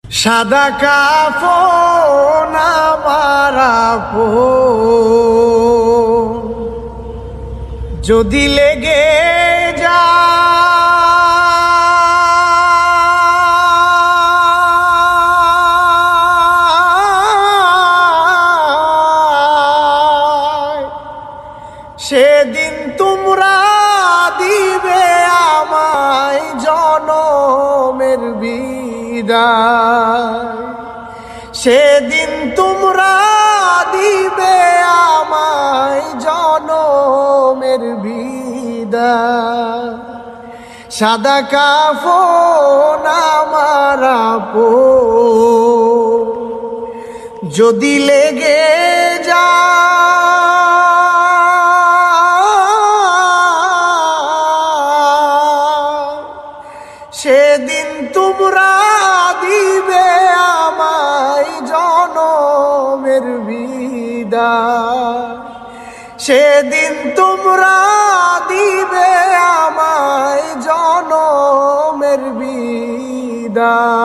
সাদা কাফন আমার আপন, যদি লেগে যায় সেদিন তোমরা দিবে আমায় জনমের বিদায়, সেদিন তোমরা দিবে আমায় জনমের বিদায়। সাদা কাফন আমার আপন, যদি লেগে যায় সেদিন তোমরা দিবে আমায় জনমের বিদায়, সেদিন তোমরা দিবে আমায় জনমের বিদায়।